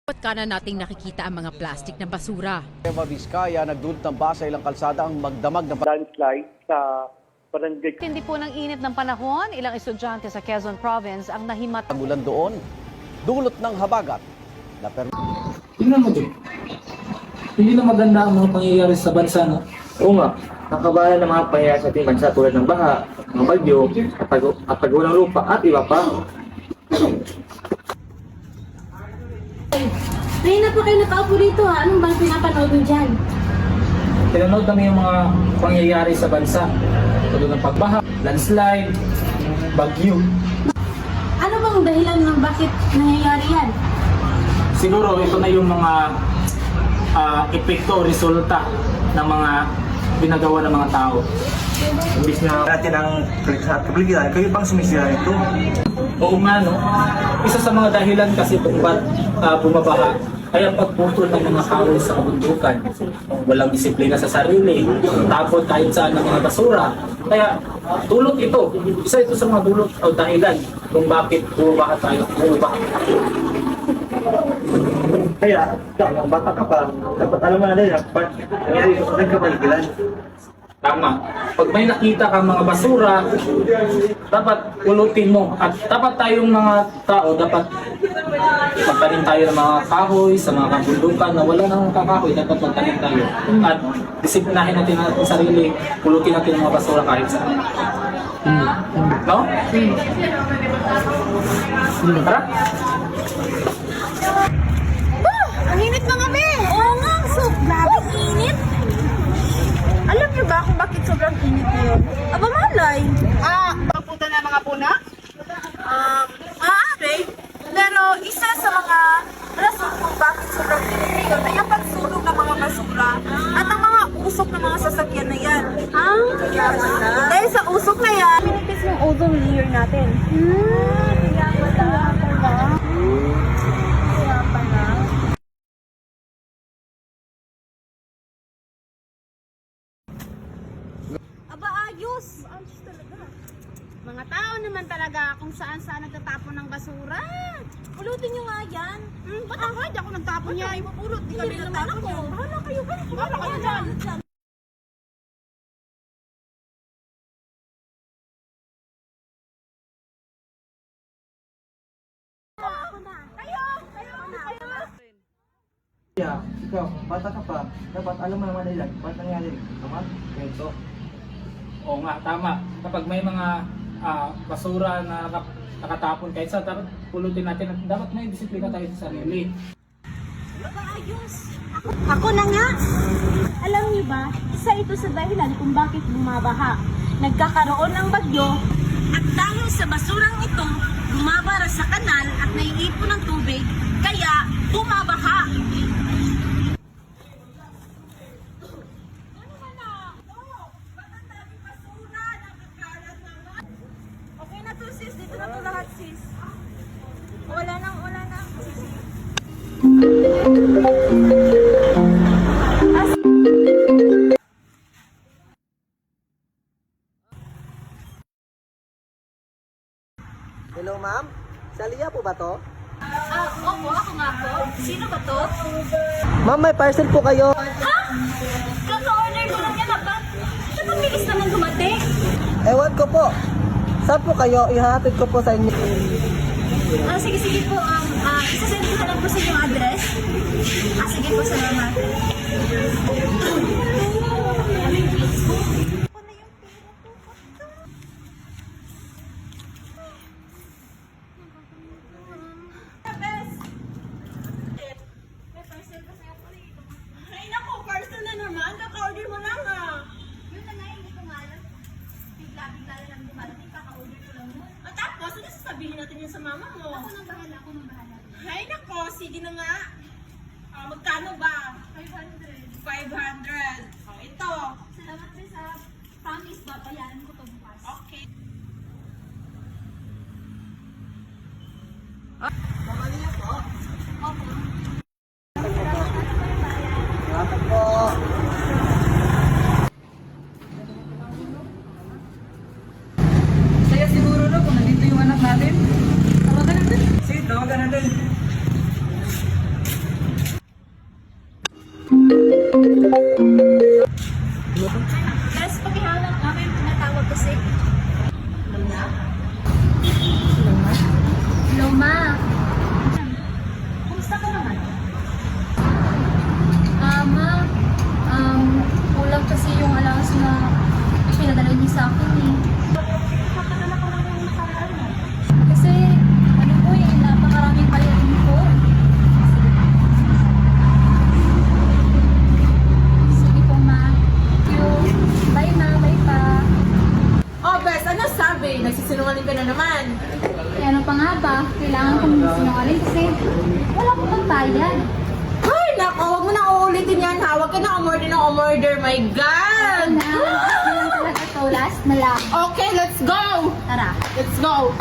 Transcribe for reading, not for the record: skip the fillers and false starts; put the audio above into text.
Kanan nating nakikita ang mga plastik na basura. Eva Vizcaya, nagdulot ng basa ilang kalsada ang magdamag na landslide sa barangay. Hindi po ng init ng panahon, ilang estudyante sa Quezon Province ang nahimatay. ulan doon. Dulot ng habagat. Tingnan mo din. Hindi na maganda ang mga pangyayari sa bansa, no? Oo nga, nakabahala ng mga pangyayari sa ating bansa tulad ng baha, mga bagyo, at paggulang lupa at iba pa. Kanina pa kayo nakaupo dito ha. Anong bang pinapanood mo dyan? Pinanood kami yung mga pangyayari sa bansa. Tulad ng pagbaha, landslide, bagyo. Ano bang dahilan ng bakit nangyayari yan? Siguro ito na yung mga epekto o resulta ng mga binagawa ng mga tao. Imbis na natin ang kabligitan, kayo bang sumisira ito? Oo nga, no? Isa sa mga dahilan kasi kung ba't bumabaha ay ang pagputol ng mga kahoy sa kabundukan. Walang disiplina sa sarili, tapon kahit saan ng mga basura. Kaya dulot ito. Isa ito sa mga dulot o dahilan kung bakit bumabaha tayo. Kaya, ikaw, bata ka pa, dapat alam mo na din, dapat nangyari sa nagkapaligilan. Tama. Pag may nakita kang mga basura, dapat pulutin mo. At dapat tayong mga tao, dapat magtanim tayo ng mga kahoy sa mga kabundukan na wala nang kakahoy, dapat magtanim tayo. At disiplinahin natin ang ating sarili, pulutin natin ang mga basura kahit saan. No? Tara? Ang init mga be! Oo nga, so grabe init. Alam niyo ba kung bakit sobrang init ngayon? Aba malay. Papunta na mga puna? Maaari. Pero isa sa mga rason kung bakit sobrang init ngayon ay ang pagsunog ng mga basura at ang mga usok ng mga sasakyan na yan. Dahil sa usok na yan, pinipis yung ozone layer natin. Kaya pala. Kaya pala. Aba, ayos! Ayos talaga. Mga tao naman talaga kung saan-saan nagtatapon ng basura. Pulutin nyo nga yan. Ba't ako? Hindi ako nagtapon yan. Ay, mapulot. Di kami nagtapon yan. Bahala kayo. Bahala kayo dyan. Kaya, ikaw, bata ka pa, dapat alam mo naman nila, ba't nangyari? Tama? Ganito. Oo nga, tama. Kapag may mga basura na nakatapon kahit saan, dapat pulutin natin at dapat may disiplina tayo sa sarili. Ako na nga. Alam niyo ba, isa ito sa dahilan kung bakit bumabaha. Nagkakaroon ng bagyo at dahil sa basurang ito, bumabara sa kanal at naiipon ng tubig, kaya bumabaha. Okay na to sis, dito na to lahat sis. Wala nang. Hello ma'am, Salia po ba to? Opo, ako nga po. Sino ba to? Ma'am, may parcel po kayo. Ha? Kaka-order ko lang yan, ba? Ito mabilis naman dumating. Ewan ko po. Saan po kayo? Ihahatid ko po sa inyo. Sige po. Isasend ko na lang po sa inyong address. Sige po, salamat. Ay, naku, parcel na naman. Kaka-order mo lang Yun na nga, hindi ko nga alam. Bigla-bigla na lang dumarating, kaka-order ko lang yun. At tapos, ano sasabihin natin yan sa mama mo? Ako nang bahala. Ay, nako, sige na nga. Magkano ba? 500. 500. Ito. Salamat rin sa promise ba? Bayaran ko to bukas. Okay. Salamat po. Saya siguro no kung nandito yung anak natin. Tawagan natin. Sige, tawagan natin. Guys, pakihalang kami, tinatawag kasi. Hello, ma. Kumusta ka naman? Ma, kulang kasi yung allowance na pinadala niyo sa akin eh. Kasi, ano po eh, napakaraming bayarin ko. Sige po, ma. Thank you. Bye, ma. Bye pa. Oh, Bes, ano sabi? Nagsisinungaling ka na naman. Eh, ano pa nga ba? Kailangan kong sinungaling kasi wala akong pagbayad. Ay, nako, huwag mo na uulitin yan ha. Huwag ka na umorder ng umorder. My God! Na, talaga to. Last na lang. Okay, let's go! Tara. Let's go!